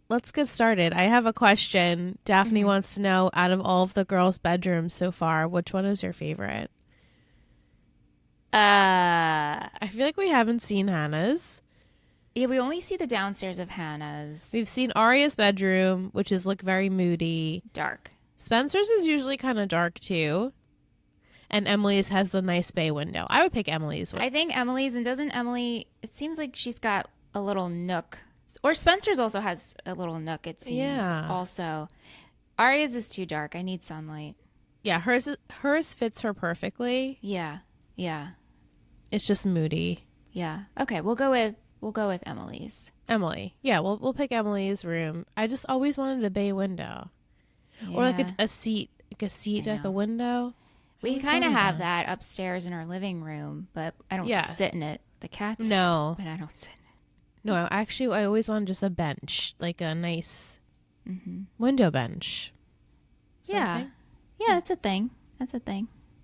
let's get started. I have a question. Daphne wants to know, out of all of the girls' bedrooms so far, which one is your favorite? I feel like we haven't seen Hannah's. Yeah, we only see the downstairs of Hannah's. We've seen Arya's bedroom, which is like very moody. Dark. Spencer's is usually kind of dark too. And Emily's has the nice bay window. I would pick Emily's. I think Emily's, and doesn't Emily, it seems like she's got a little nook. Or Spencer's also has a little nook, it seems. Also. Arya's is too dark. I need sunlight. Yeah, hers fits her perfectly. Yeah. It's just moody. Yeah. Okay, we'll go with Emily's. Emily. Yeah, we'll pick Emily's room. I just always wanted a bay window. Yeah. Or like a seat at the window. We kind of have that upstairs in our living room, but I don't sit in it. The cats No. but I don't sit in it. No, actually, I always wanted just a bench, like a nice window bench. Yeah, that's a thing.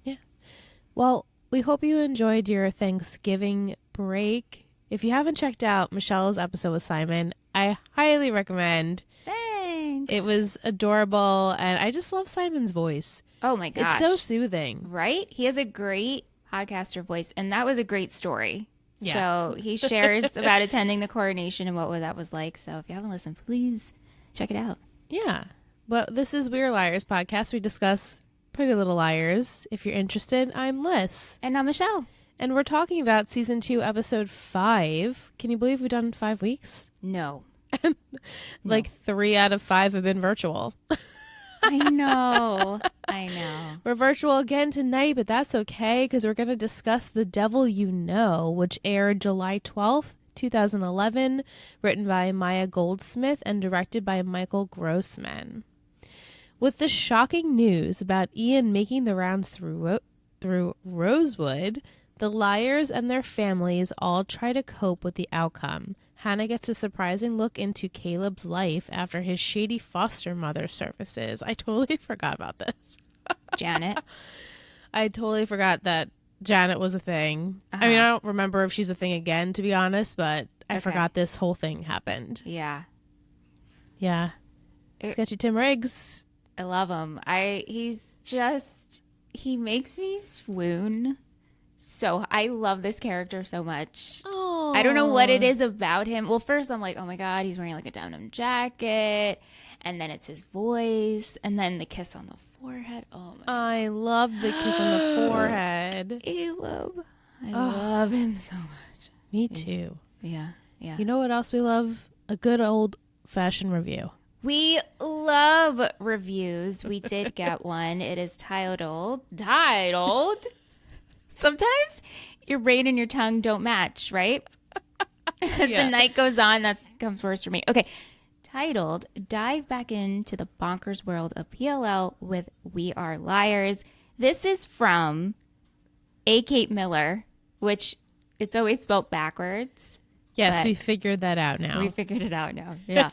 Yeah. Well, we hope you enjoyed your Thanksgiving break. If you haven't checked out Michelle's episode with Simon, I highly recommend. Thanks. It was adorable, and I just love Simon's voice. Oh my gosh. It's so soothing. Right? He has a great podcaster voice, and that was a great story. Yeah. So he shares about attending the coronation and what that was like. So if you haven't listened, please check it out. Yeah. Well, this is We're Liars podcast. We discuss Pretty Little Liars. If you're interested, I'm Liz. And I'm Michelle. And we're talking about season 2, episode 5. Can you believe we've done 5 weeks? No. Like 3 out of 5 have been virtual. I know. We're virtual again tonight, but that's okay because we're going to discuss The Devil You Know, which aired July 12th, 2011, written by Maya Goldsmith and directed by Michael Grossman. With the shocking news about Ian making the rounds through Rosewood, the liars and their families all try to cope with the outcome. Hannah gets a surprising look into Caleb's life after his shady foster mother services. I totally forgot about this. Janet. I totally forgot that Janet was a thing. I mean, I don't remember if she's a thing again, to be honest, but I forgot this whole thing happened. Yeah. Yeah. Sketchy Tim Riggs. I love him. He makes me swoon. So I love this character so much. Oh, I don't know what it is about him. Well, first I'm like, oh my God, he's wearing like a denim jacket. And then it's his voice. And then the kiss on the forehead. Oh my God. I love the kiss on the forehead. Caleb. I love him so much. Me too. Yeah. You know what else we love? A good old fashioned review. We love reviews. We did get one. It is titled. Sometimes your brain and your tongue don't match, right? As the night goes on, that comes worse for me. Okay. Titled, Dive Back into the Bonkers World of PLL with We Are Liars. This is from A. Kate Miller, which it's always spelled backwards. Yes, we figured that out now. We figured it out now. Yeah.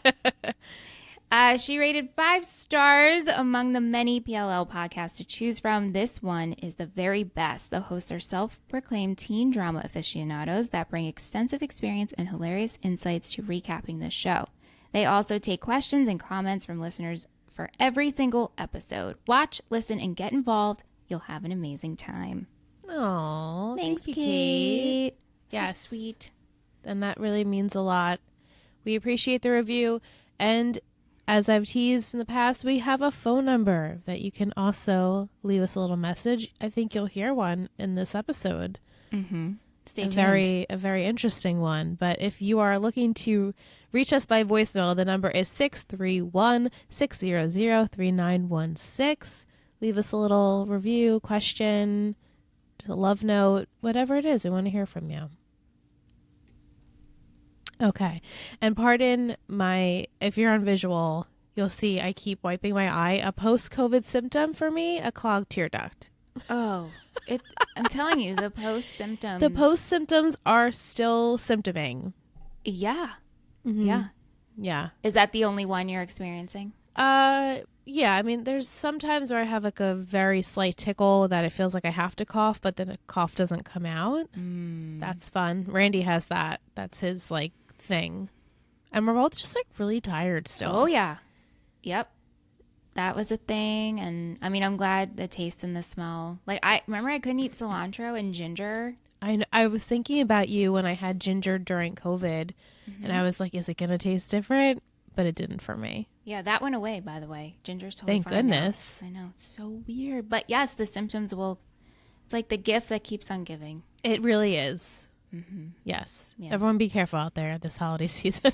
She rated 5 stars among the many PLL podcasts to choose from. This one is the very best. The hosts are self-proclaimed teen drama aficionados that bring extensive experience and hilarious insights to recapping the show. They also take questions and comments from listeners for every single episode. Watch, listen, and get involved. You'll have an amazing time. Oh, thanks, thank you, Kate. Yes. So sweet. And that really means a lot. We appreciate the review. And as I've teased in the past, we have a phone number that you can also leave us a little message. I think you'll hear one in this episode. Mm-hmm. Stay tuned. A very interesting one. But if you are looking to reach us by voicemail, the number is 631-600-3916. Leave us a little review, question, a love note, whatever it is. We want to hear from you. Okay. And pardon if you're on visual, you'll see I keep wiping my eye. A post-COVID symptom for me, a clogged tear duct. Oh, I'm telling you, the post-symptoms. The post-symptoms are still symptoming. Yeah. Mm-hmm. Yeah. Yeah. Is that the only one you're experiencing? Yeah. I mean, there's sometimes where I have like a very slight tickle that it feels like I have to cough, but then a cough doesn't come out. That's fun. Randy has that. That's his like thing. And we're both just like really tired still. Oh, yeah. Yep. That was a thing. And I mean, I'm glad the taste and the smell. Like, I remember I couldn't eat cilantro and ginger. I was thinking about you when I had ginger during COVID, and I was like, is it going to taste different? But it didn't for me. Yeah, that went away, by the way. Ginger's totally Thank fine goodness. now. I know. It's so weird. But yes, the symptoms will, it's like the gift that keeps on giving. It really is. Mm-hmm. Yes. Yeah. Everyone be careful out there this holiday season.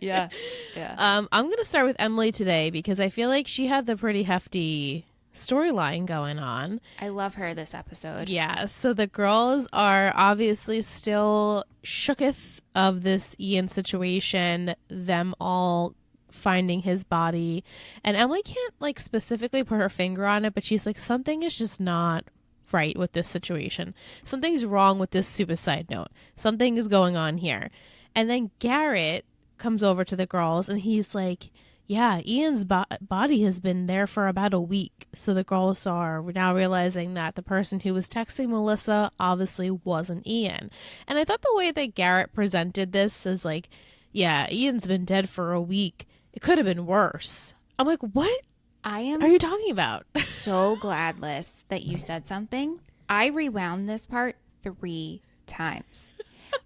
Yeah. Yeah. I'm going to start with Emily today because I feel like she had the pretty hefty storyline going on. I love her this episode. Yeah. So the girls are obviously still shooketh of this Ian situation, them all finding his body. And Emily can't like specifically put her finger on it, but she's like, something is just not right with this situation. Something's wrong with this suicide note. Something is going on here. And then Garrett comes over to the girls and he's like, yeah, Ian's body has been there for about a week. So the girls are now realizing that the person who was texting Melissa obviously wasn't Ian. And I thought the way that Garrett presented this is like, yeah, Ian's been dead for a week. It could have been worse. I'm like, what I am are you talking about? so glad, Liz, that you said something. I rewound this part 3 times.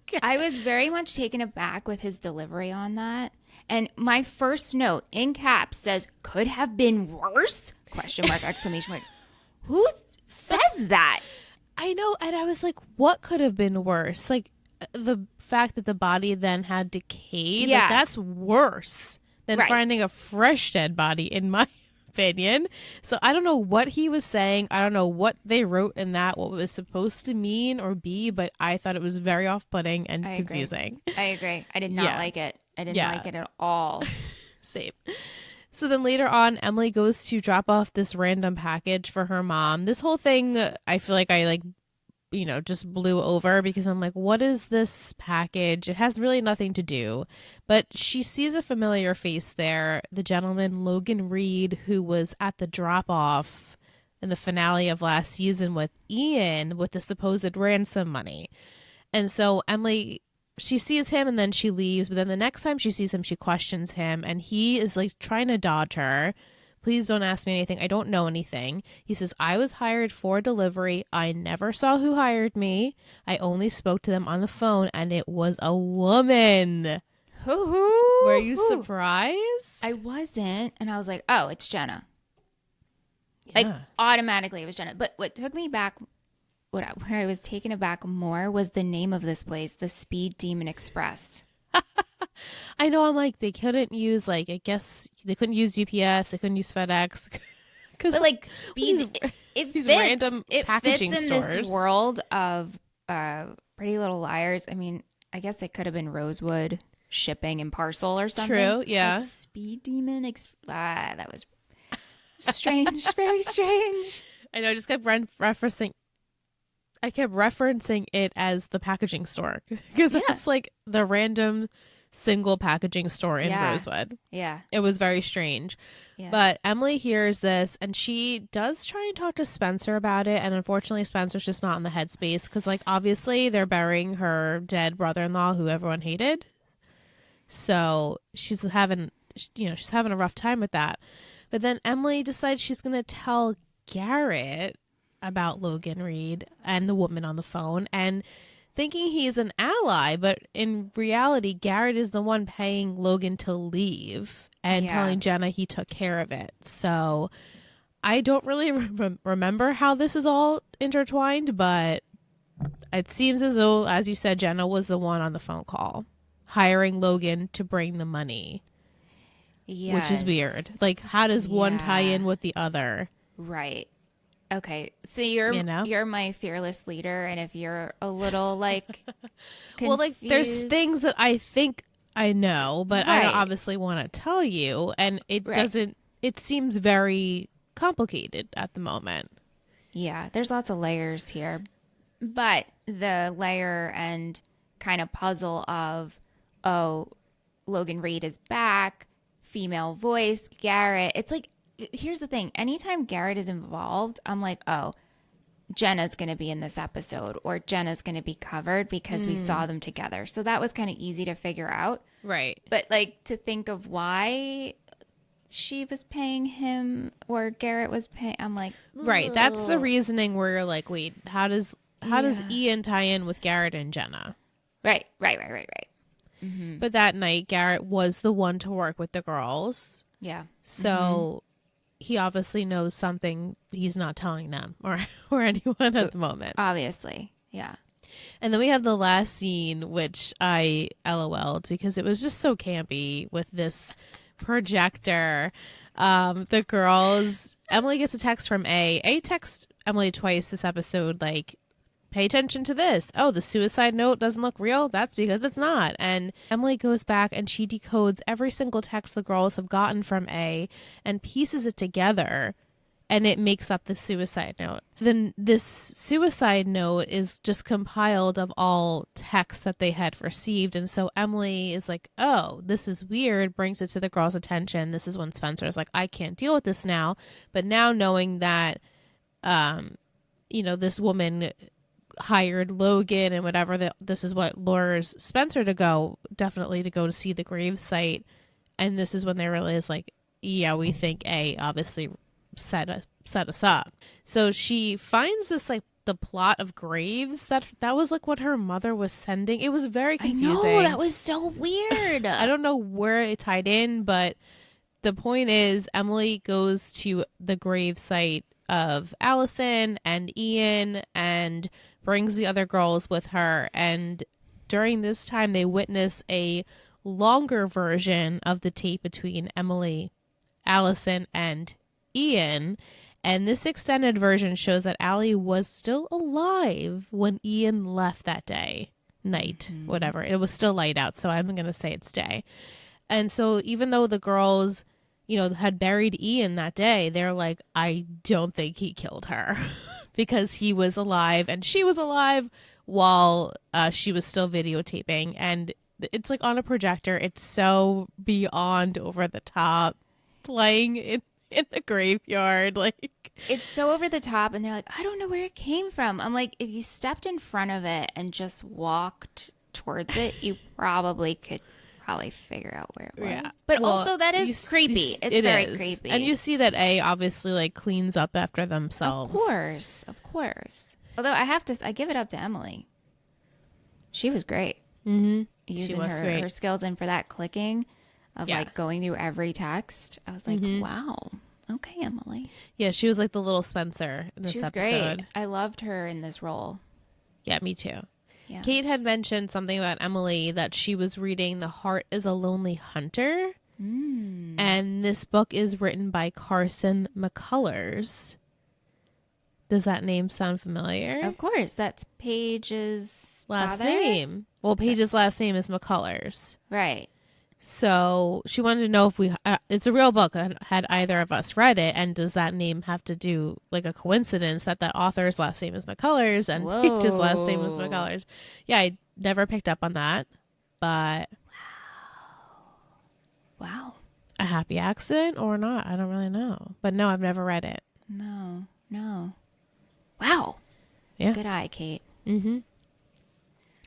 Okay. I was very much taken aback with his delivery on that. And my first note in caps says, could have been worse? Question mark, exclamation mark. Who says that? I know. And I was like, what could have been worse? Like the fact that the body then had decayed. Yeah. Like, that's worse than Right. finding a fresh dead body, in my opinion. So I don't know what he was saying. I don't know what they wrote in that, what it was supposed to mean or be, but I thought it was very off-putting and I agree. confusing. I agree. I did not Yeah. like it. I didn't Yeah. like it at all. Same. So then later on, Emily goes to drop off this random package for her mom. This whole thing, I feel like I just blew over because I'm like, what is this package? It has really nothing to do. But she sees a familiar face there. The gentleman, Logan Reed, who was at the drop off in the finale of last season with Ian with the supposed ransom money. And so Emily, she sees him and then she leaves. But then the next time she sees him, she questions him. And he is like trying to dodge her. Please don't ask me anything. I don't know anything. He says, I was hired for delivery. I never saw who hired me. I only spoke to them on the phone and it was a woman. Hoo-hoo. Were you surprised? I wasn't. And I was like, oh, it's Jenna. Yeah. Like automatically it was Jenna. But what took me back, where I was taken aback more was the name of this place, the Speed Demon Express. I know. I'm like, they couldn't use I guess they couldn't use UPS. They couldn't use FedEx. But like Speed, it these fits. random It packaging fits in stores. this world of Pretty Little Liars. I mean, I guess it could have been Rosewood Shipping and Parcel or something. True, yeah. But Speed Demon that was strange, very strange. I know. I just kept referencing. I kept referencing it as the packaging store because it's like the random single packaging store in Rosewood. Yeah. It was very strange. Yeah. But Emily hears this and she does try and talk to Spencer about it. And unfortunately, Spencer's just not in the headspace because, like, obviously they're burying her dead brother-in-law who everyone hated. So she's having a rough time with that. But then Emily decides she's going to tell Garrett about Logan Reed and the woman on the phone and thinking he's an ally, but in reality, Garrett is the one paying Logan to leave and telling Jenna he took care of it. So I don't really remember how this is all intertwined, but it seems as though, as you said, Jenna was the one on the phone call hiring Logan to bring the money, which is weird. Like, how does one tie in with the other? Right. Okay, so you're my fearless leader, and if you're a little like well, like there's things that I think I know, but I don't obviously want to tell you, and it doesn't. It seems very complicated at the moment. Yeah, there's lots of layers here, but the layer and kind of puzzle of Logan Reed is back, female voice, Garrett. It's like. Here's the thing. Anytime Garrett is involved, I'm like, oh, Jenna's going to be in this episode or Jenna's going to be covered because we saw them together. So that was kind of easy to figure out. Right. But like to think of why she was paying him or Garrett was paying, I'm like, right. That's the reasoning where you're like, wait, how does Ian tie in with Garrett and Jenna? Right. Mm-hmm. But that night, Garrett was the one to work with the girls. Yeah. So he obviously knows something he's not telling them or anyone at the moment. Obviously. Yeah. And then we have the last scene, which I LOL'd because it was just so campy with this projector. The girls, Emily gets a text from A texts Emily twice this episode, like, pay attention to this. Oh, the suicide note doesn't look real. That's because it's not. And Emily goes back and she decodes every single text the girls have gotten from A and pieces it together. And it makes up the suicide note. Then this suicide note is just compiled of all texts that they had received. And so Emily is like, oh, this is weird, brings it to the girls' attention. This is when Spencer is like, I can't deal with this now. But now knowing that, this woman hired Logan and whatever, that this is what lures Spencer to go to see the grave site. And this is when they realize, like, yeah, we think A obviously set us up. So she finds this, like, the plot of graves that was like what her mother was sending. It was very confusing. I know, that was so weird. I don't know where it tied in, but the point is Emily goes to the grave site of Allison and Ian and brings the other girls with her, and during this time they witness a longer version of the tape between Emily, Allison, and Ian. And this extended version shows that Allie was still alive when Ian left that night, whatever. It was still light out, so I'm going to say it's day. And so even though the girls, had buried Ian that day, they're like, I don't think he killed her because he was alive and she was alive while she was still videotaping. And it's like on a projector. It's so beyond over the top, playing in the graveyard. Like, it's so over the top, and they're like, I don't know where it came from. I'm like, if you stepped in front of it and just walked towards it, you could figure out where it was. Yeah. But also that is creepy. It's very creepy. And you see that A obviously, like, cleans up after themselves. Of course. Although I give it up to Emily. She was great. Mm-hmm. Using her skills, and for that clicking of like going through every text, I was like, wow. Okay, Emily. Yeah, she was like the little Spencer in this episode. She was great. I loved her in this role. Yeah, me too. Yeah. Kate had mentioned something about Emily, that she was reading The Heart is a Lonely Hunter. And this book is written by Carson McCullers. Does that name sound familiar? Of course. That's Paige's last name. Well, Paige's last name is McCullers. Right. So she wanted to know if it's a real book. Had either of us read it? And does that name have to do, like, a coincidence that author's last name is McCullers and Paige's last name is McCullers? Yeah, I never picked up on that, but wow. A happy accident or not? I don't really know. But no, I've never read it. No. Wow. Yeah. Good eye, Kate. Mm-hmm.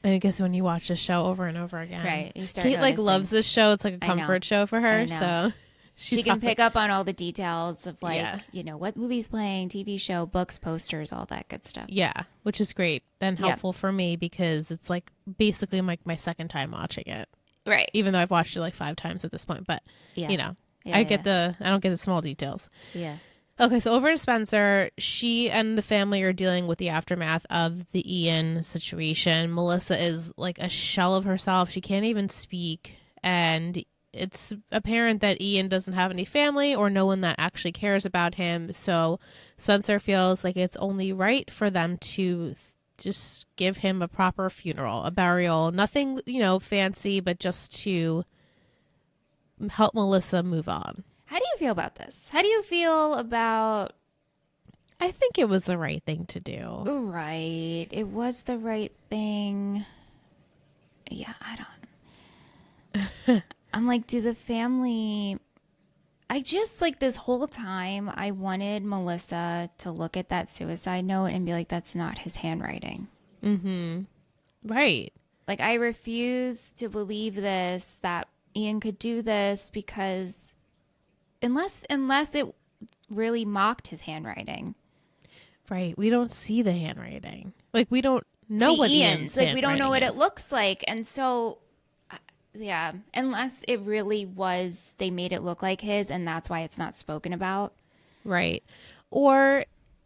I guess when you watch this show over and over again, right? You start Kate noticing. Loves this show. It's like a comfort show for her. So she can pick up on all the details of what movie's playing, TV show, books, posters, all that good stuff. Yeah, which is great and helpful for me because it's like basically like my second time watching it. Right. Even though I've watched it like 5 times at this point, but I don't get the small details. Yeah. Okay, so over to Spencer. She and the family are dealing with the aftermath of the Ian situation. Melissa is like a shell of herself. She can't even speak. And it's apparent that Ian doesn't have any family or no one that actually cares about him. So Spencer feels like it's only right for them to just give him a proper funeral, a burial. Nothing, fancy, but just to help Melissa move on. How do you feel about this? How do you feel about... I think it was the right thing to do. Right. It was the right thing. Yeah, I don't... I'm like, do the family... I just like this whole time I wanted Melissa to look at that suicide note and be like, that's not his handwriting. Mm-hmm. Right. Like, I refuse to believe this, that Ian could do this, because unless it really mocked his handwriting. Right. We don't see the handwriting. Like, we don't know See what Ian's. Like, we don't know what is. it looks like. And so, yeah, unless it really was, they made it look like his, and that's why it's not spoken about. Right. Or,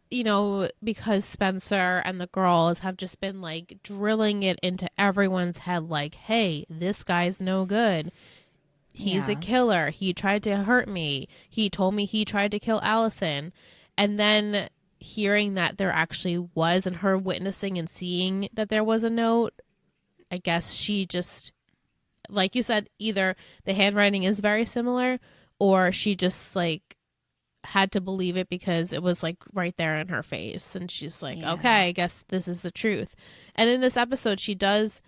you know, because Spencer and the girls have just been like drilling it into everyone's head, like, hey, this guy's no good. He's a killer. He tried to hurt me. He told me he tried to kill Allison. And then hearing that there actually was, and her witnessing and seeing that there was a note, I guess she just, like you said, either the handwriting is very similar, or she just like had to believe it because it was like right there in her face, and she's like, okay, I guess this is the truth. And in this episode, she does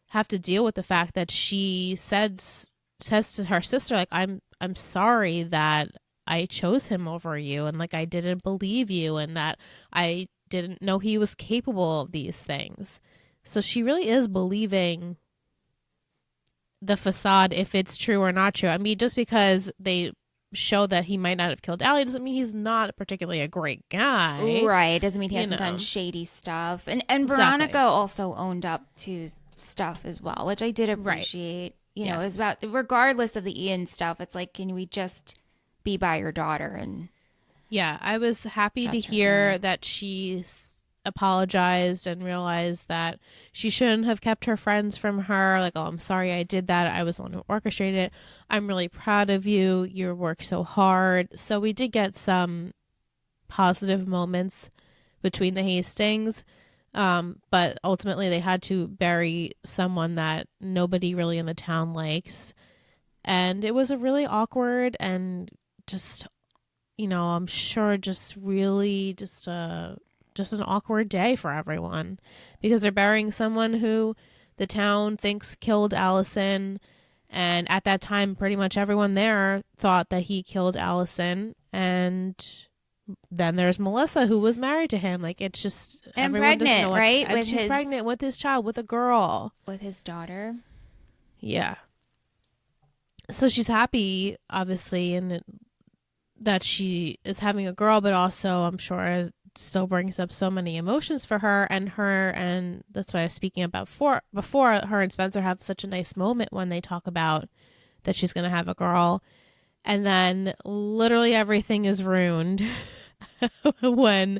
have to deal with the fact that she says to her sister, like, I'm sorry that I chose him over you, and like I didn't believe you, and that I didn't know he was capable of these things. So she really is believing the facade, if it's true or not true. I mean, just because they show that he might not have killed Allie doesn't mean he's not particularly a great guy. Right. Doesn't mean he hasn't done shady stuff. And Veronica also owned up to stuff as well, which I did appreciate. Right. You know, it's about, regardless of the Ian stuff, it's like, can we just be by your daughter? And yeah, I was happy to hear that she apologized and realized that she shouldn't have kept her friends from her. Like, oh, I'm sorry I did that. I was the one who orchestrated it. I'm really proud of you. You worked so hard. So we did get some positive moments between the Hastings. But ultimately they had to bury someone that nobody really in the town likes. And it was a really awkward and just, you know, I'm sure just really just an awkward day for everyone, because they're burying someone who the town thinks killed Allison. And at that time, pretty much everyone there thought that he killed Allison. And then there's Melissa, who was married to him. Like, it's just, and pregnant, right? And she's pregnant with his child, with a girl, with his daughter. Yeah. So she's happy, obviously, and that she is having a girl, but also I'm sure it still brings up so many emotions for her, and that's why I was speaking about before her and Spencer have such a nice moment when they talk about that she's going to have a girl. And then literally everything is ruined when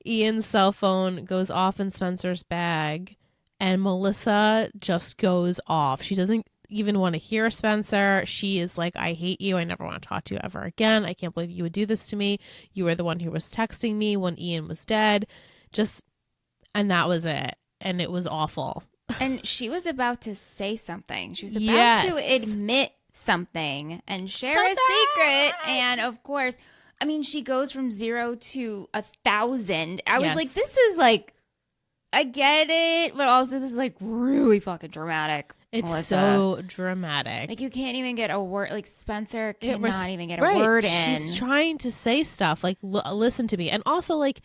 Ian's cell phone goes off in Spencer's bag and Melissa just goes off. She doesn't even want to hear Spencer. She is like, I hate you. I never want to talk to you ever again. I can't believe you would do this to me. You were the one who was texting me when Ian was dead. And that was it. And it was awful. And she was about to say something. She was about to admit something and share a secret. And of course, I mean, she goes from 0 to 1,000. I was like, this is like, I get it, but also this is like really fucking dramatic. It's Melissa. So dramatic. Like, you can't even get a word. Like, Spencer cannot even get a word in. She's trying to say stuff like, listen to me. And also, like,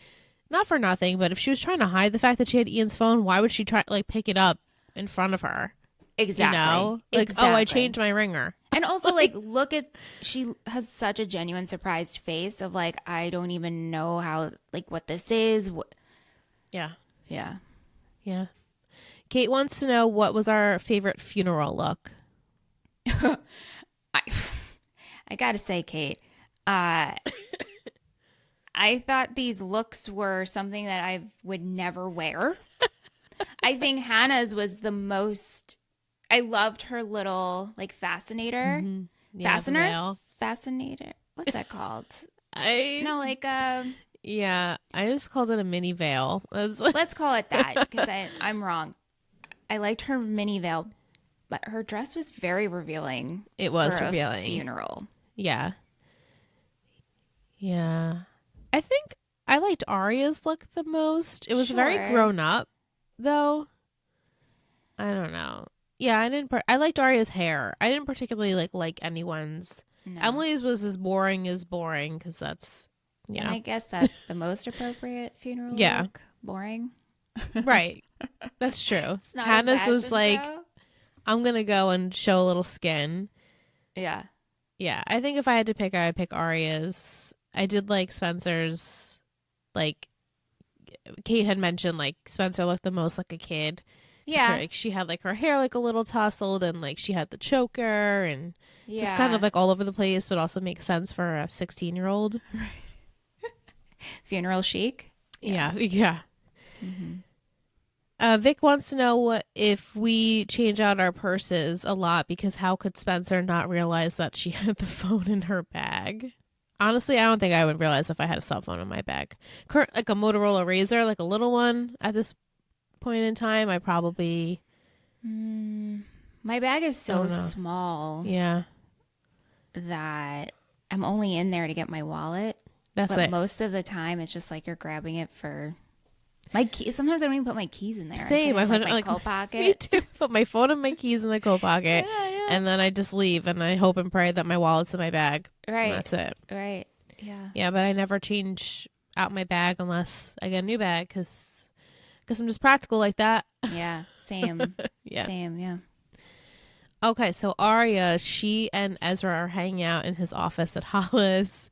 not for nothing, but if she was trying to hide the fact that she had Ian's phone, why would she try like pick it up in front of her? Exactly. You know? Like, oh, I changed my ringer. And also, like, look at, she has such a genuine surprised face of like, I don't even know how, like, what this is. Yeah. Yeah. Yeah. Kate wants to know, what was our favorite funeral look? I gotta say, Kate, I thought these looks were something that I would never wear. I think Hannah's was the most, I loved her little, like, fascinator. Mm-hmm. Yeah, Fascinator. What's that called? Yeah, I just called it a mini veil. Let's call it that, because I'm wrong. I liked her mini veil, but her dress was very revealing. It was for revealing. A funeral. Yeah. Yeah. I think I liked Arya's look the most. It was very grown up, though. I don't know. Yeah, I liked Arya's hair. I didn't particularly like anyone's No. Emily's was as boring because that's, you And know. I guess that's the most appropriate funeral Yeah. look. Boring. Right. That's true. It's not Hannah's a was fashion like, show. I'm going to go and show a little skin. Yeah. Yeah. I think if I had to pick, I would pick Arya's. I did like Spencer's, like, Kate had mentioned, like, Spencer looked the most like a kid. Yeah. So, like, she had like her hair like a little tousled, and like she had the choker, and Yeah. just kind of like all over the place, but also makes sense for a 16-year-old. Funeral chic. Yeah. Yeah. Mm-hmm. Vic wants to know if we change out our purses a lot, because how could Spencer not realize that she had the phone in her bag? Honestly, I don't think I would realize if I had a cell phone in my bag. Like a Motorola Razr, like a little one at this point in time, I probably... My bag is so small Yeah. that I'm only in there to get my wallet. That's But it. most of the time, it's just like you're grabbing it for my keys. Sometimes I don't even put my keys in there. Same. I put it in my my coat pocket. Me too. Put my phone and my keys in the coat pocket, and then I just leave, and I hope and pray that my wallet's in my bag. Right. And that's it. Right. Yeah. Yeah, but I never change out my bag unless I get a new bag, because I'm just practical like that. Yeah. Same. Yeah. Same. Yeah. Okay, so Arya, she and Ezra are hanging out in his office at Hollis.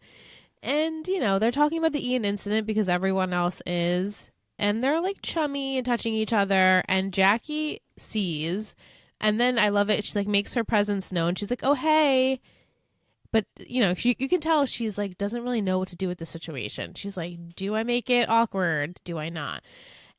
And, you know, they're talking about the Ian incident because everyone else is. And they're like chummy and touching each other. And Jackie sees. And then I love it. She like makes her presence known. She's like, oh, hey. But, you know, you can tell she's like, doesn't really know what to do with the situation. She's like, do I make it awkward? Do I not?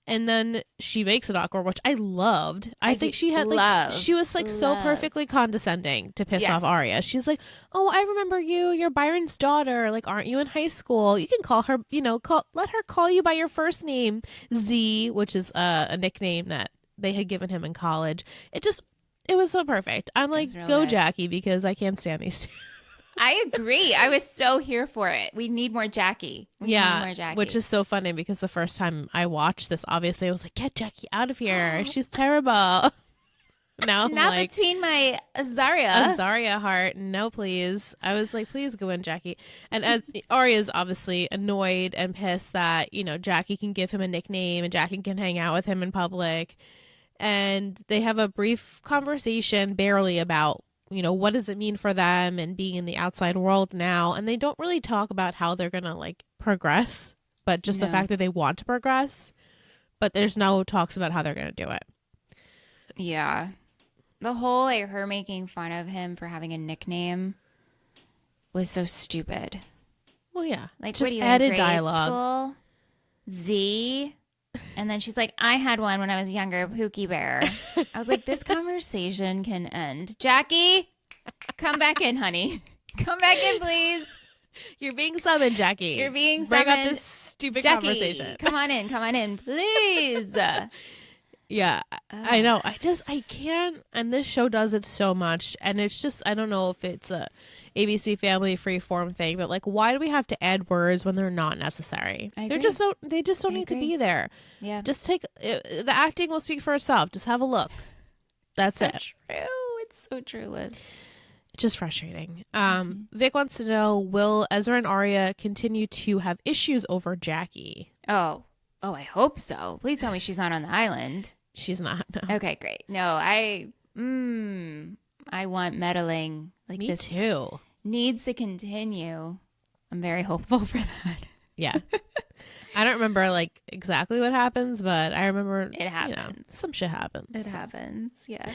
And then she makes it awkward, which I loved. I think she had like, she was like so perfectly condescending to piss off Arya. She's like, oh, I remember you. You're Byron's daughter. Like, aren't you in high school? You can call her, you know, let her call you by your first name, Z, which is a nickname that they had given him in college. It was so perfect. I'm like, go good. Jackie, because I can't stand these two. I agree. I was so here for it. We need more Jackie. We need more Jackie. Which is so funny because the first time I watched this, obviously I was like, get Jackie out of here. She's terrible. Now I'm not like, between my Azaria heart. No, please. I was like, please go in, Jackie. And as Arya's obviously annoyed and pissed that, you know, Jackie can give him a nickname and Jackie can hang out with him in public. And they have a brief conversation barely about, you know, what does it mean for them and being in the outside world now? And they don't really talk about how they're going to like progress, but just the fact that they want to progress. But there's no talks about how they're going to do it. Yeah. The whole, like, her making fun of him for having a nickname was so stupid. Well, yeah. Like, just what are you added in grade dialogue. School? Z? And then she's like, I had one when I was younger, Pookie Bear. I was like, this conversation can end. Jackie, come back in, honey. Come back in, please. You're being summoned, Jackie. You're being summoned. Bring up this stupid Jackie, conversation. Come on in, please. Yeah, I know. I can't. And this show does it so much. And it's just, I don't know if it's a ABC Family Freeform thing, but like, why do we have to add words when they're not necessary? They just don't need to be there. Yeah. Just take, the acting will speak for itself. Just have a look. That's so it. True. It's so true, Liz. It's just frustrating. Vic wants to know, will Ezra and Arya continue to have issues over Jackie? Oh, I hope so. Please tell me she's not on the island. She's not. No. Okay, great. No, I want meddling like Me this. too. Needs to continue. I'm very hopeful for that. Yeah. I don't remember like exactly what happens, but I remember it happens. You know, some shit happens. It happens. Yeah.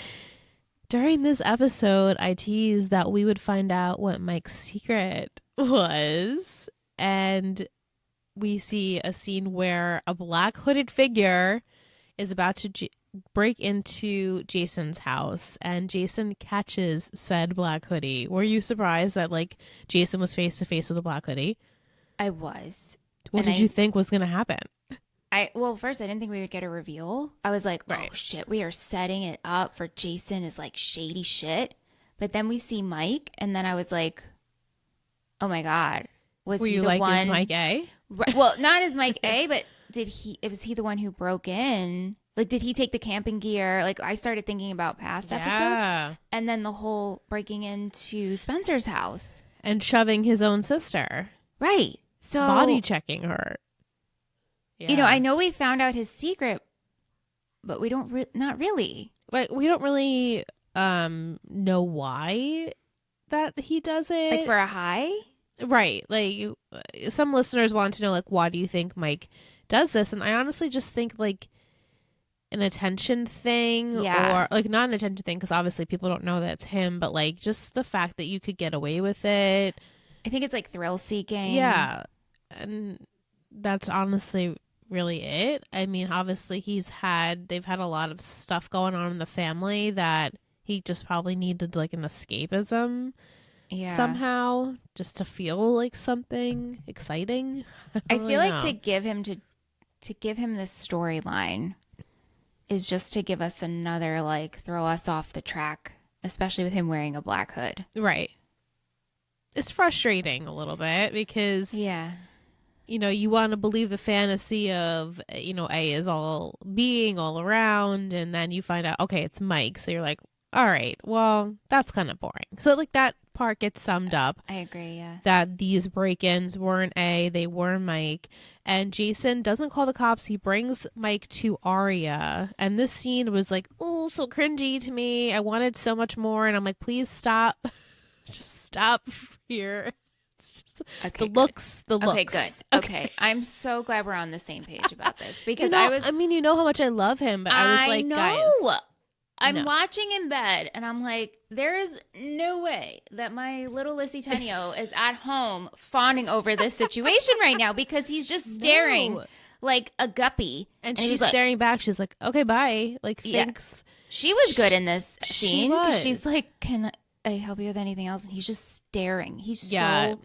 During this episode, I teased that we would find out what Mike's secret was, and we see a scene where a black hooded figure is about to break into Jason's house, and Jason catches said black hoodie. Were you surprised that like Jason was face to face with a black hoodie? I was. What did you think was going to happen? First I didn't think we would get a reveal. I was like, oh shit, we are setting it up for Jason is like shady shit. But then we see Mike, and then I was like, oh my God. Was Were he you the like, one? is Mike A? Well, not as Mike A, but was he the one who broke in? Like, did he take the camping gear? Like, I started thinking about past episodes. And then the whole breaking into Spencer's house. And shoving his own sister. Right. So body checking her. Yeah. You know, I know we found out his secret, but we don't not really. Like, we don't really know why that he does it. Like, for a high? Right. Like, some listeners want to know, like, why do you think Mike does this? And I honestly just think, like, an attention thing. Yeah. Or, like, not an attention thing, because obviously people don't know that's him, but, like, just the fact that you could get away with it. I think it's, like, thrill-seeking. Yeah. And that's honestly really it. I mean, obviously they've had a lot of stuff going on in the family that he just probably needed, like, an escapism somehow, just to feel like something exciting. I feel like to give him this storyline is just to give us another, like, throw us off the track, especially with him wearing a black hood. Right. It's frustrating a little bit because you know, you want to believe the fantasy of, you know, A is all being all around, and then you find out, okay, it's Mike. So you're like, all right, well, that's kind of boring. So, like, that part gets summed up. I agree, yeah. That these break-ins weren't A, they were Mike. And Jason doesn't call the cops. He brings Mike to Aria. And this scene was like, oh, so cringy to me. I wanted so much more. And I'm like, please stop. Just stop here. It's just Okay, the looks. Okay, good. Okay. I'm so glad we're on the same page about this because I mean, you know how much I love him, but I was like, guys. I'm watching in bed and I'm like, there is no way that my little Lissy Tenio is at home fawning over this situation right now because he's just staring like a guppy. And she's staring back. She's like, okay, bye. Like, thanks. She was good in this scene because she's like, can I help you with anything else? And he's just staring. He's so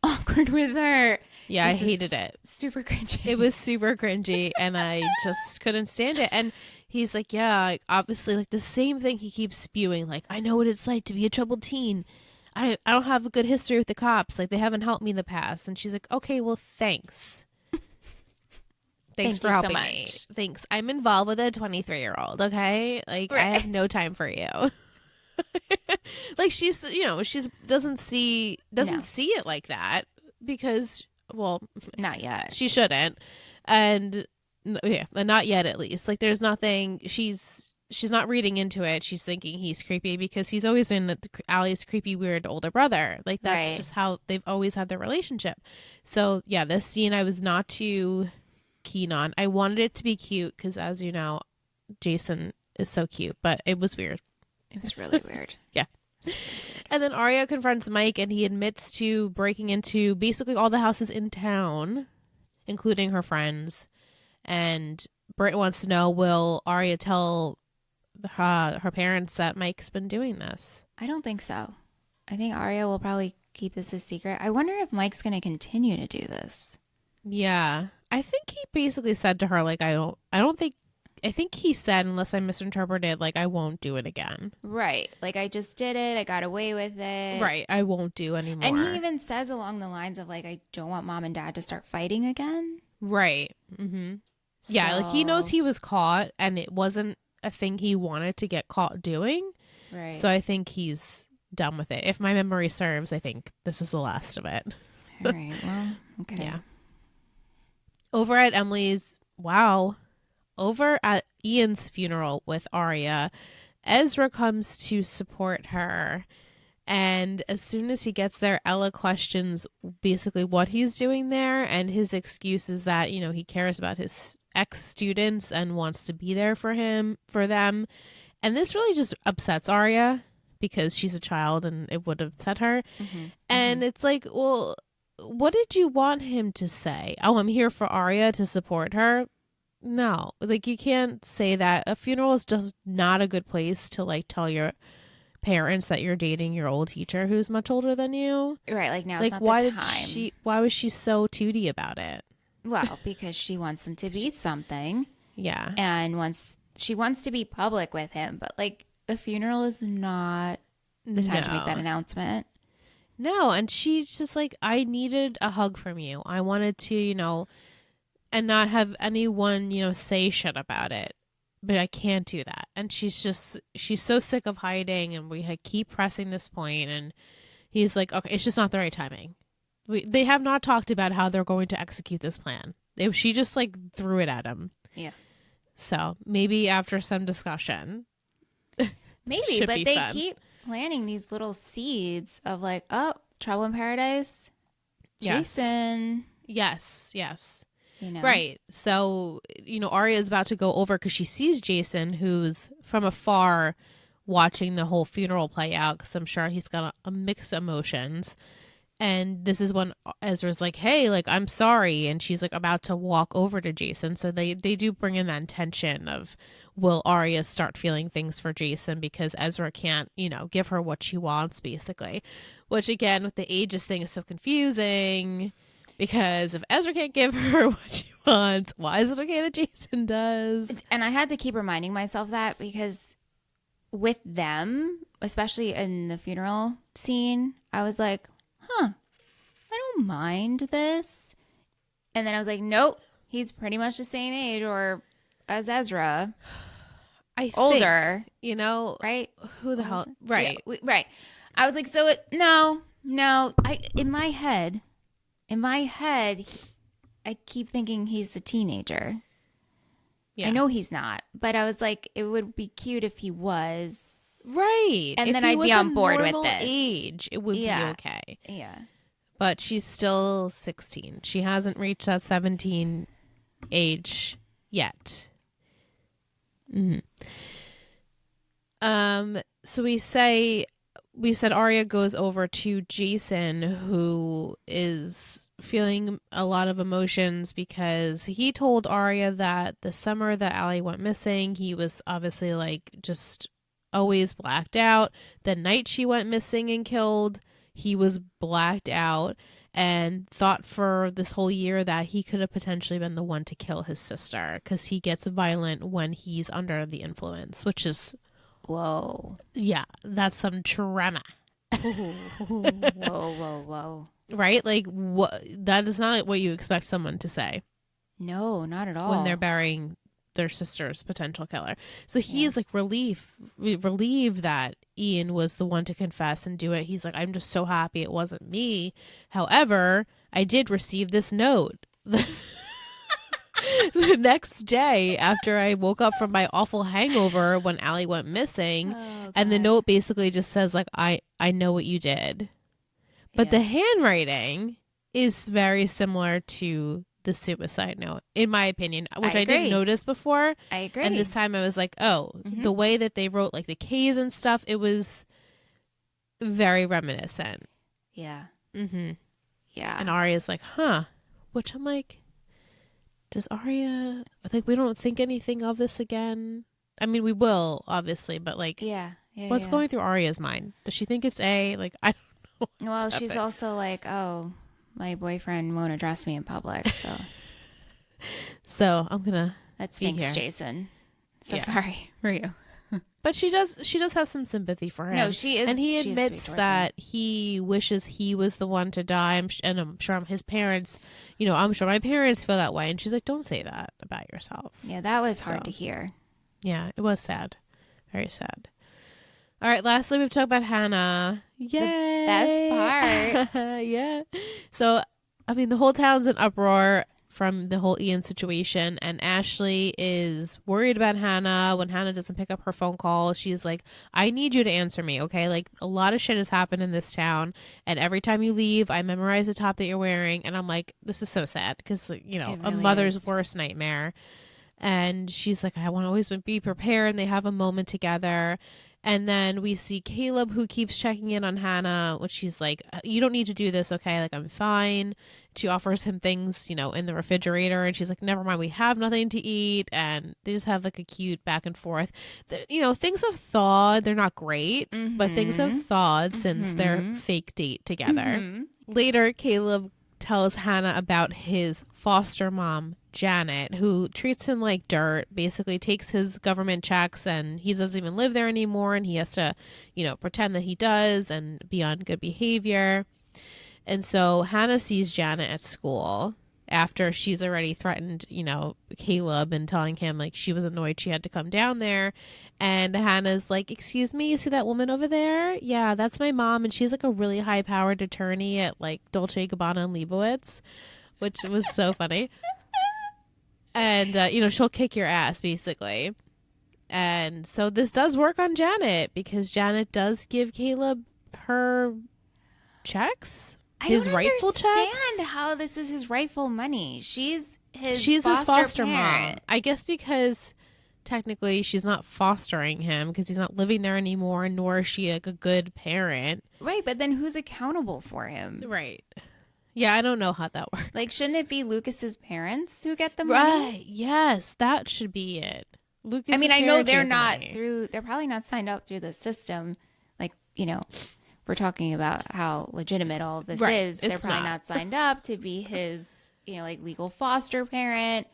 awkward with her. Yeah, I hated it. Super cringy. It was super cringy and I just couldn't stand it. And he's like, yeah, obviously, like, the same thing he keeps spewing. Like, I know what it's like to be a troubled teen. I don't have a good history with the cops. Like, they haven't helped me in the past. And she's like, okay, well, thanks. Thanks for helping me. Thanks. I'm involved with a 23-year-old, okay? Like, I have no time for you. Like, she's, you know, doesn't see it like that because, well, not yet. She shouldn't. And not yet, at least. Like, there's nothing. She's not reading into it. She's thinking he's creepy because he's always been Allie's creepy, weird older brother. Like, that's just how they've always had their relationship. So yeah, this scene I was not too keen on. I wanted it to be cute because, as you know, Jason is so cute, but it was weird. It was really weird. Yeah. And then Aria confronts Mike and he admits to breaking into basically all the houses in town, including her friends. And Britt wants to know, will Aria tell her parents that Mike's been doing this? I don't think so. I think Aria will probably keep this a secret. I wonder if Mike's going to continue to do this. Yeah. I think he basically said to her, like, I think he said, unless I misinterpreted, like, I won't do it again. Right. Like, I just did it. I got away with it. Right. I won't do anymore. And he even says along the lines of, like, I don't want mom and dad to start fighting again. Right. Mm-hmm. Yeah. Like, he knows he was caught and it wasn't a thing he wanted to get caught doing. Right. So I think he's done with it. If my memory serves, I think this is the last of it. All right. Well, okay. Yeah. Over at Ian's funeral with Aria, Ezra comes to support her. And as soon as he gets there, Ella questions basically what he's doing there. And his excuse is that, you know, he cares about his ex-students and wants to be there for them. And this really just upsets Aria because she's a child and it would upset her. Mm-hmm. And it's like, well, what did you want him to say? Oh, I'm here for Aria to support her. No, like, you can't say that. A funeral is just not a good place to, like, tell your parents that you're dating your old teacher who's much older than you. Right, like, now like, it's not the time. Why was she so tooty about it? Well, because she wants them to be something. Yeah. And she wants to be public with him, but, like, the funeral is not the time to make that announcement. No, and she's just like, I needed a hug from you. I wanted to, you know, and not have anyone, you know, say shit about it. But I can't do that. And she's so sick of hiding, and we keep pressing this point, and He's like, okay, it's just not the right timing. They have not talked about how they're going to execute this plan. She just like threw it at him. Yeah. So maybe after some discussion. Maybe, but they keep planting these little seeds of like, oh, trouble in paradise. Jason. Yes. You know? Right. So, Arya is about to go over because she sees Jason, who's from afar watching the whole funeral play out, because I'm sure he's got a mixed emotions. And this is when Ezra's like, hey, like, I'm sorry. And she's like about to walk over to Jason. So they do bring in that tension of, will Arya start feeling things for Jason because Ezra can't, give her what she wants, basically. Which, again, with the ages thing is so confusing. Because if Ezra can't give her what she wants, why is it okay that Jason does? And I had to keep reminding myself that because with them, especially in the funeral scene, I was like, I don't mind this. And then I was like, nope, he's pretty much the same age or as Ezra. Older. Think, right? Who the hell? Right. Yeah, right. I was like, no. In my head, I keep thinking he's a teenager. Yeah. I know he's not, but I was like, it would be cute if he was. Right. And then I'd be on board with this. Age, it would be okay. Yeah. But she's still 16. She hasn't reached that 17 age yet. Mm-hmm. So we said Arya goes over to Jason, who is feeling a lot of emotions because he told Arya that the summer that Allie went missing, he was obviously like just always blacked out. The night she went missing and killed, he was blacked out and thought for this whole year that he could have potentially been the one to kill his sister because he gets violent when he's under the influence, which is... Whoa. Yeah, that's some trauma. Whoa. Right? Like, what? That is not what you expect someone to say. No, not at all. When they're burying their sister's potential killer. So he's like relieved that Ian was the one to confess and do it. He's like, I'm just so happy it wasn't me. However, I did receive this note. The next day after I woke up from my awful hangover when Allie went missing. And the note basically just says like, I know what you did. But the handwriting is very similar to the suicide note, in my opinion, which I didn't notice before. I agree. And this time I was like, the way that they wrote like the K's and stuff, it was very reminiscent. Yeah. Mm-hmm. Yeah. And Arya's like, which I'm like, does Arya, I think we don't think anything of this again. I mean, we will, obviously, but like, what's going through Arya's mind? Does she think it's A? Like, I don't know. Well, she's also like, oh, my boyfriend won't address me in public, so. So I'm gonna. That stinks, Jason. So sorry for you. But she does have some sympathy for him. No, she is. And he admits that he wishes he was the one to die. And I'm sure his parents, I'm sure my parents feel that way. And she's like, don't say that about yourself. Yeah, that was hard to hear. Yeah, it was sad. Very sad. All right, lastly, we've talked about Hanna. Yay! The best part. Yeah. So, I mean, the whole town's in uproar from the whole Ian situation, and Ashley is worried about Hanna. When Hanna doesn't pick up her phone call, she's like, I need you to answer me, okay? Like, a lot of shit has happened in this town, and every time you leave, I memorize the top that you're wearing, and I'm like, this is so sad, because, really a mother's worst nightmare. And she's like, I want to always be prepared, and they have a moment together. And then we see Caleb, who keeps checking in on Hanna, which she's like, you don't need to do this, okay? Like, I'm fine. She offers him things, in the refrigerator. And she's like, never mind, we have nothing to eat. And they just have, like, a cute back and forth. Things have thawed. They're not great, but things have thawed since their fake date together. Later, Caleb tells Hanna about his foster mom, Janet, who treats him like dirt, basically takes his government checks, and he doesn't even live there anymore, and he has to, pretend that he does and be on good behavior. And so Hanna sees Janet at school, after she's already threatened, Caleb and telling him like she was annoyed she had to come down there. And Hannah's like, excuse me, you see that woman over there? Yeah, that's my mom. And she's like a really high powered attorney at like Dolce & Gabbana and Leibowitz, which was so funny. And, she'll kick your ass basically. And so this does work on Janet because Janet does give Caleb her checks. His rightful checks. I don't understand how this is his rightful money. She's his foster mom. I guess because technically she's not fostering him because he's not living there anymore, nor is she like a good parent. Right, but then who's accountable for him? Right. Yeah, I don't know how that works. Like, shouldn't it be Lucas's parents who get the money? Right. Yes, that should be it. Lucas's I mean, I know they're not they're probably not signed up through the system. Like, we're talking about how legitimate all of this is. They're probably not signed up to be his, like legal foster parent.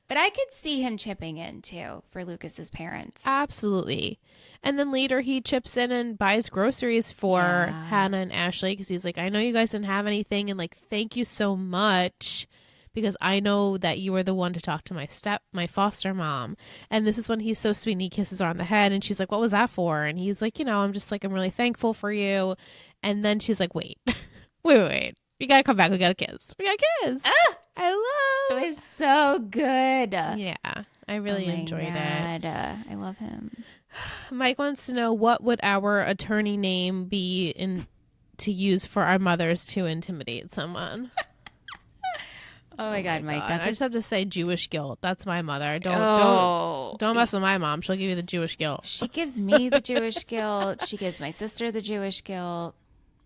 But I could see him chipping in too for Lucas's parents. Absolutely. And then later he chips in and buys groceries for Hannah and Ashley because he's like, I know you guys didn't have anything and like, thank you so much because I know that you were the one to talk to my foster mom. And this is when he's so sweet and he kisses her on the head and she's like, what was that for? And he's like, I'm really thankful for you. And then she's like, wait. You gotta come back. We gotta kiss. I love. It was so good. Yeah, I really enjoyed it. I love him. Mike wants to know what would our attorney name be to use for our mothers to intimidate someone. Oh my God, Mike! I just have to say Jewish guilt. That's my mother. Don't mess with my mom. She'll give you the Jewish guilt. She gives me the Jewish guilt. She gives my sister the Jewish guilt.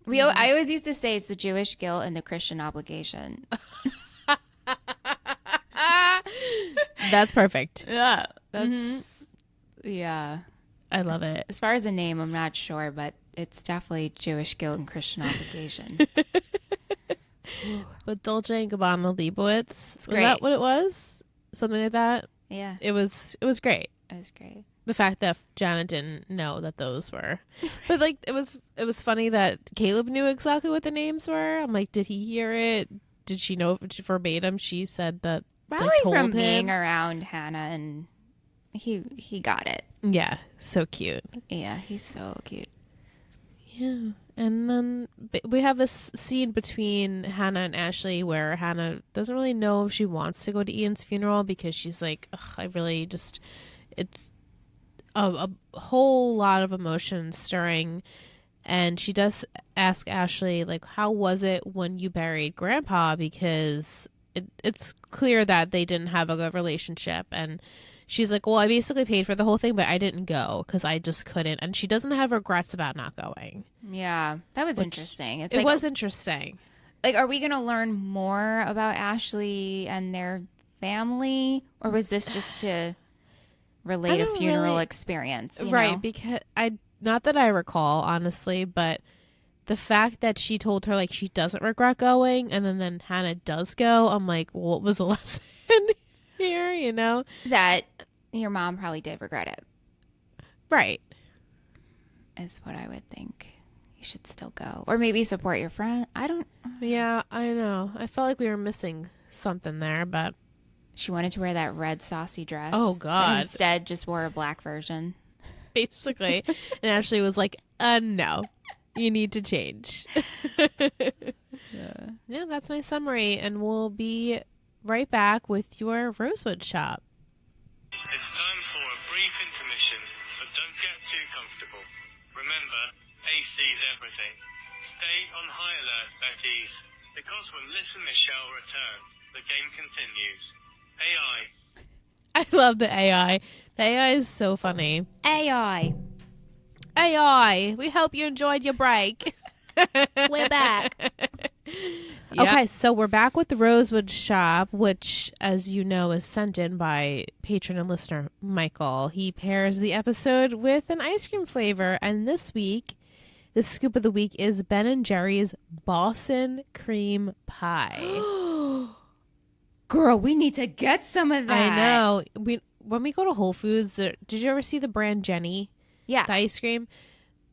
I always used to say it's the Jewish guilt and the Christian obligation. That's perfect. Yeah, yeah. I love it. As far as a name, I'm not sure, but it's definitely Jewish guilt and Christian obligation. But Dolce & Gabbana Leibowitz, was great. that what it was? Something like that? Yeah. It was great. It was great. The fact that Janet didn't know that those were. But like it was funny that Caleb knew exactly what the names were. I'm like, did he hear it? Did she know verbatim? She said that probably told from him. Being around Hannah, and he got it. Yeah, so cute. Yeah, he's so cute. Yeah. And then we have this scene between Hannah and Ashley where Hannah doesn't really know if she wants to go to Ian's funeral because she's like, I really just, it's a whole lot of emotion stirring. And she does ask Ashley, like, how was it when you buried Grandpa? Because it's clear that they didn't have a good relationship. And she's like, well, I basically paid for the whole thing, but I didn't go because I just couldn't. And she doesn't have regrets about not going. Yeah, that was interesting. It was interesting. Like, are we going to learn more about Ashley and their family? Or was this just to relate a funeral experience? Right, because not that I recall, honestly, but the fact that she told her, like, she doesn't regret going, and then Hannah does go, I'm like, well, what was the lesson here, That your mom probably did regret it. Right. Is what I would think. You should still go. Or maybe support your friend. Yeah, I know. I felt like we were missing something there, but... She wanted to wear that red saucy dress. Oh, God. Instead, just wore a black version. Basically. And Ashley was like, no, you need to change. Yeah, that's my summary. And we'll be right back with your Rosewood shop. It's time for a brief intermission, but don't get too comfortable. Remember, AC's everything. Stay on high alert, Betties, because when Liz and Michelle return, the game continues. AI. I love the AI. The AI is so funny. AI. We hope you enjoyed your break. We're back. Yep. Okay, so we're back with the Rosewood shop, which, as you know, is sent in by patron and listener Michael. He pairs the episode with an ice cream flavor, and this week, the scoop of the week is Ben & Jerry's Boston Cream Pie. Girl, we need to get some of that. I know. When we go to Whole Foods, did you ever see the brand Jenny? Yeah. The ice cream?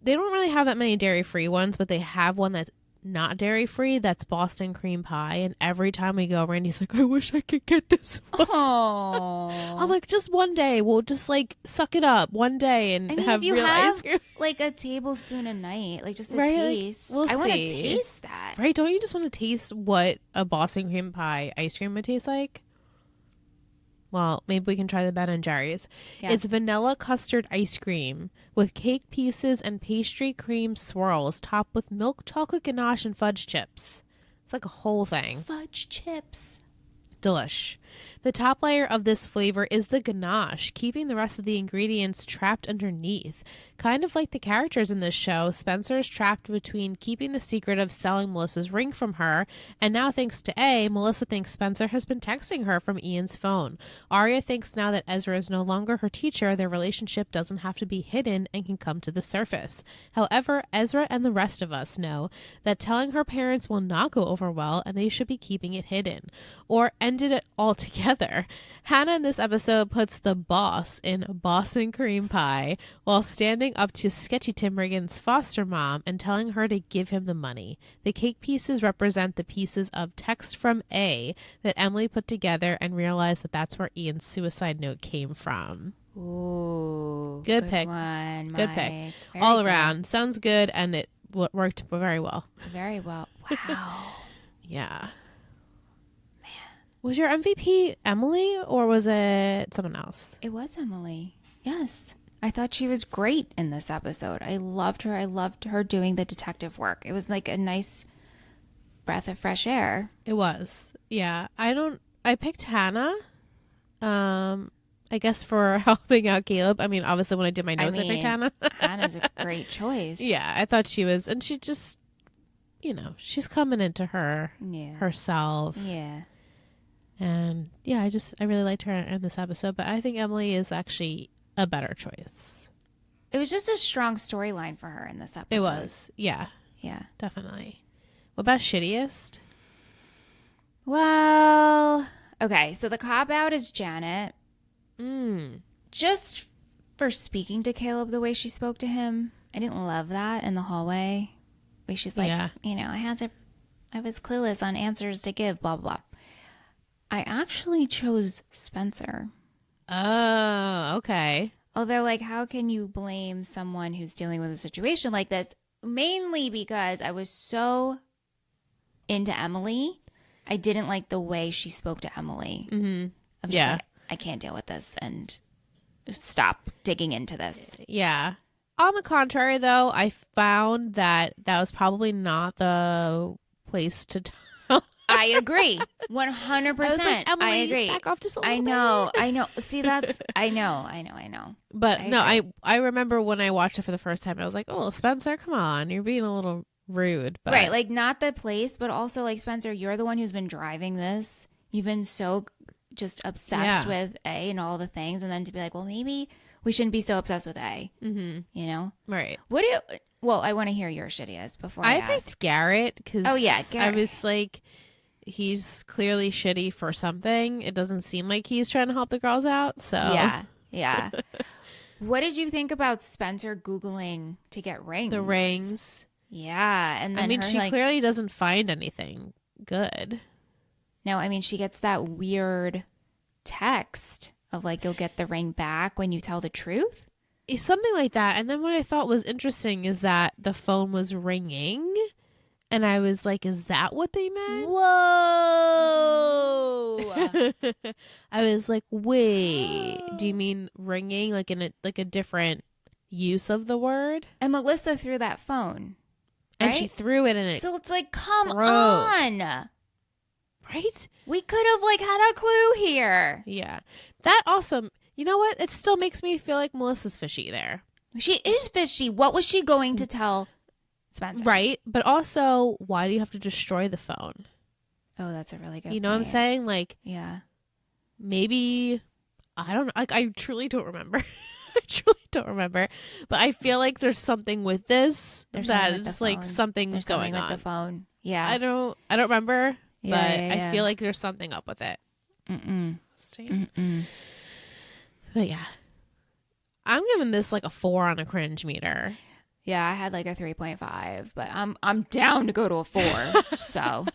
They don't really have that many dairy-free ones, but they have one that's not dairy free, that's Boston cream pie. And every time we go, Randy's like, I wish I could get this one. Oh, I'm like, just one day. We'll just like suck it up one day and I mean, have if you real have ice cream. like a tablespoon a night, like just a Right, like, taste. we'll I want to see. taste that. Right? Don't you just want to taste what a Boston cream pie ice cream would taste like? Well, maybe we can try the Ben and Jerry's. Yeah. It's vanilla custard ice cream with cake pieces and pastry cream swirls topped with milk chocolate ganache and fudge chips. It's like a whole thing. Fudge chips. Delish. The top layer of this flavor is the ganache, keeping the rest of the ingredients trapped underneath. Kind of like the characters in this show, Spencer's trapped between keeping the secret of selling Melissa's ring from her, and now thanks to A, Melissa thinks Spencer has been texting her from Ian's phone. Arya thinks now that Ezra is no longer her teacher, their relationship doesn't have to be hidden and can come to the surface. However, Ezra and the rest of us know that telling her parents will not go over well and they should be keeping it hidden, or ended it altogether. Hanna in this episode puts the boss in Boston cream pie while standing up to sketchy Tim Riggins' foster mom and telling her to give him the money. The cake pieces represent the pieces of text from A that Emily put together and realized that that's where Ian's suicide note came from. Ooh, Good pick. One, Good Mike. pick. Very All good. around. Sounds good, and it worked very well. Very well. Wow. Yeah. Was your MVP Emily or was it someone else? It was Emily. Yes. I thought she was great in this episode. I loved her. I loved her doing the detective work. It was like a nice breath of fresh air. It was. Yeah. I picked Hanna. I guess for helping out Caleb. I mean, obviously when I did my notes, I picked Hanna. Hannah's a great choice. Yeah. I thought she was, and she just, she's coming into herself. Yeah. And yeah, I really liked her in this episode, but I think Emily is actually a better choice. It was just a strong storyline for her in this episode. It was. Yeah, Yeah. definitely. What about shittiest? Well, okay. So the cop out is Janet. Mm. Just for speaking to Caleb the way she spoke to him. I didn't love that in the hallway. Where she's like, Yeah. I was clueless on answers to give, blah, blah, blah. I actually chose Spencer. Oh, okay. Although, like, how can you blame someone who's dealing with a situation like this? Mainly because I was so into Emily. I didn't like the way she spoke to Emily. Mm-hmm. I'm just Yeah. like, I can't deal with this and stop digging into this. Yeah. On the contrary, though, I found that was probably not the place to tell. I agree. 100%. I was like, Emily, I agree. back off just a little I bit. know. See, that's, I know. But I no, agree. I remember when I watched it for the first time, I was like, oh, Spencer, come on. You're being a little rude. But Right. Like, not the place, but also, like, Spencer, you're the one who's been driving this. You've been so just obsessed with A and all the things. And then to be like, well, maybe we shouldn't be so obsessed with A. Mm-hmm. You know? Right. Well, I want to hear your shittiest before I ask. picked Garrett because Garrett. I was like, he's clearly shitty for something. It doesn't seem like he's trying to help the girls out. So Yeah. What did you think about Spencer Googling to get rings? the rings. Yeah. And then I mean, her, she like, clearly doesn't find anything good. no, I mean, she gets that weird text of like, you'll get the ring back when you tell the truth. It's something like that. And then what I thought was interesting is that the phone was ringing. And I was like, is that what they meant? Whoa. I was like, wait, do you mean ringing like in a different use of the word? And Melissa threw that phone. And right? she threw it in it. So it's like, come broke. on. Right? We could have like had a clue here. Yeah. That also, you know what? It still makes me feel like Melissa's fishy there. She is fishy. What was she going to tell Spencer? Right? But also, why do you have to destroy the phone? Oh, that's a really good You know what I'm point. saying? Like, Yeah. maybe, I don't know. Like, I truly don't remember. I truly don't remember. But I feel like there's something with this There's that something with is the like phone. something's There's going something on. with the phone. Yeah. I don't remember, Yeah, but yeah, yeah. I feel like there's something up with it. Mm-mm. Mm. But yeah, I'm giving this like a 4 on a cringe meter. Yeah, I had like a 3.5, but I'm down to go to a 4. So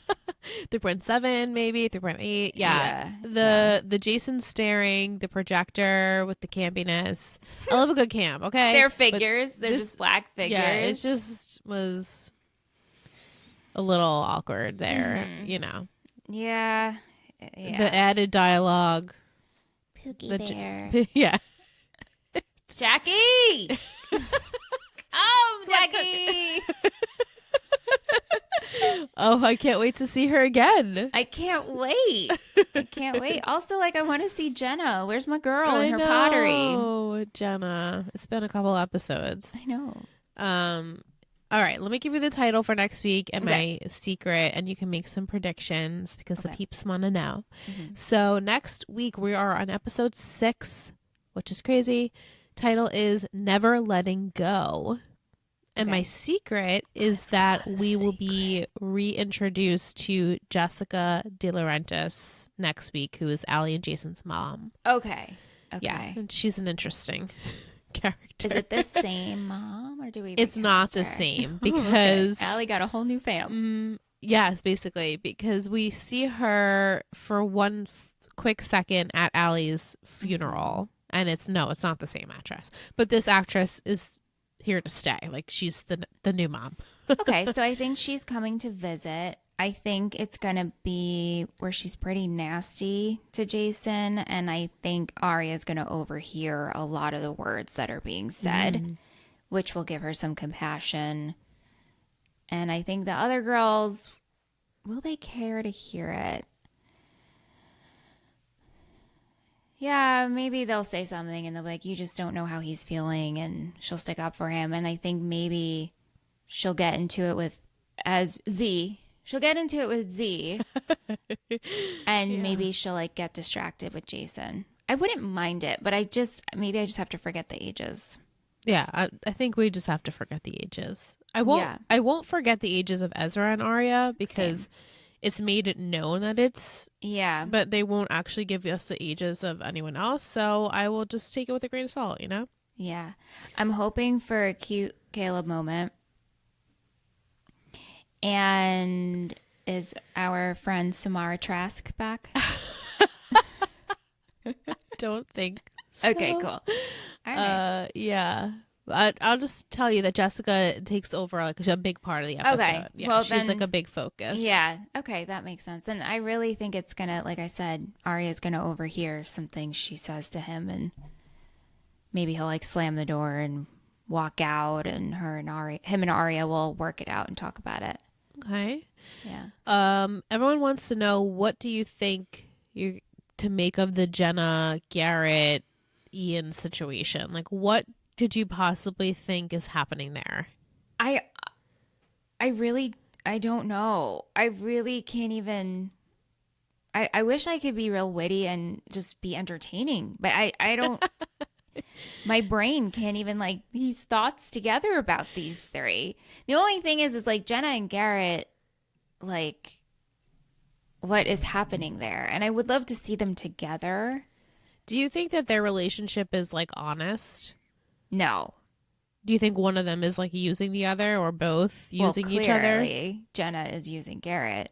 3.7 maybe 3.8. Yeah, The Jason staring, the projector with the campiness. I love a good camp. Okay, they're But figures. They're this- just black figures. yeah, it just was a little awkward there. You know, yeah. the added dialogue. Pookie Bear. Yeah. Jackie. Oh, Jackie. Oh, I can't wait to see her again. I can't wait. I can't wait. Also, like, I want to see Jenna. Where's my girl I and her pottery? know, Jenna. It's been a couple episodes. I know. All right, let me give you the title for next week and Okay. my secret, and you can make some predictions because the Okay. peeps want to know. Mhm. So next week we are on episode 6, which is crazy. Title is Never Letting Go. And Okay. my secret is that we will be reintroduced to Jessica De Laurentiis next week, who is Allie and Jason's mom. Okay. Okay. Yeah, and she's an interesting character. Is it the same mom, or do we? It's not recast the her? same because Allie got a whole new fam. yes, basically because we see her for one quick second at Allie's funeral, and it's not the same actress, but this actress is here to stay. Like she's the new mom. Okay, so I think she's coming to visit. I think it's going to be where she's pretty nasty to Jason. And I think Arya's going to overhear a lot of the words that are being said, which will give her some compassion. And I think the other girls, will they care to hear it? Yeah, maybe they'll say something and they'll be like, you just don't know how he's feeling. And she'll stick up for him. And I think maybe she'll get into it with Z. She'll get into it with Z. And maybe she'll like get distracted with Jason. I wouldn't mind it, but maybe I just have to forget the ages. Yeah, I think we just have to forget the ages. I won't forget the ages of Ezra and Arya because it's made it known that it's but they won't actually give us the ages of anyone else. So I will just take it with a grain of salt, you know? Yeah. I'm hoping for a cute Caleb moment. And is our friend Samara Trask back? Don't think so. Okay, cool. All right. Yeah. I'll just tell you that Jessica takes over like a big part of the episode. Okay. Yeah, Well, she's then- like a big focus. Yeah. Okay, that makes sense. And I really think it's gonna, like I said, Arya's gonna overhear some things she says to him, and maybe he'll like slam the door and walk out, and him and Arya will work it out and talk about it. Okay. Yeah. Everyone wants to know, what do you think you to make of the Jenna, Garrett, Ian situation? Like, what could you possibly think is happening there? I don't know. I really can't even. I wish I could be real witty and just be entertaining, but I don't. My brain can't even like piece thoughts together about these three. The only thing is like Jenna and Garrett, like, what is happening there? And I would love to see them together. Do you think that their relationship is like honest? No. Do you think one of them is like using the other, or both using each other? Clearly, Jenna is using Garrett.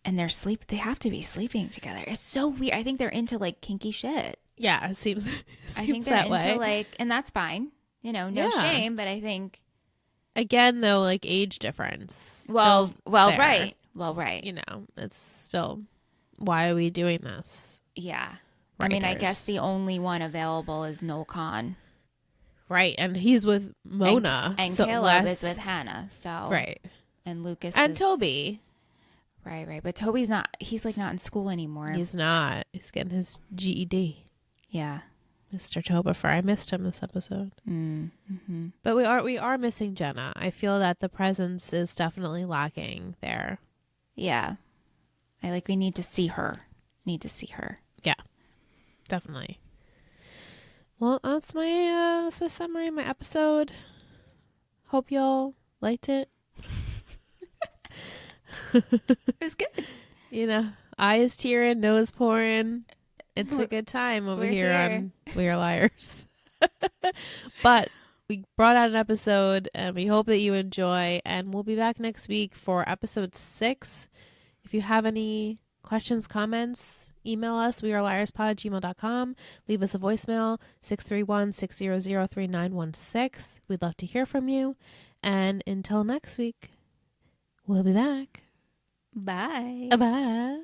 And they have to be sleeping together. It's so weird. I think they're into like kinky shit. Yeah, it seems I think they're that into way. like, and that's fine. You know, no Yeah. shame, but I think Again, though, like age difference. well, still there. right. Well, right. You know, it's still, why are we doing this? Yeah. I mean, I Writers. guess the only one available is Noel Khan. Right, and he's with Mona. And so Caleb is with Hannah. So Right. And Lucas And is, Toby. Right. But Toby's he's like not in school anymore. He's not. He's getting his GED. Yeah. Mr. Tobifer. I missed him this episode. Mm-hmm. But we are missing Jenna. I feel that the presence is definitely lacking there. Yeah. We need to see her. Yeah. Definitely. Well, that's my summary of my episode. Hope y'all liked it. It was good. You know, eyes tearing, nose pouring. It's a good time over We're here here. on We Are Liars. But we brought out an episode, and we hope that you enjoy. And we'll be back next week for episode 6. If you have any questions, comments, email us. weareliarspod@gmail.com. Leave us a voicemail, 631-600-3916. We'd love to hear from you. And until next week, we'll be back. Bye. Bye.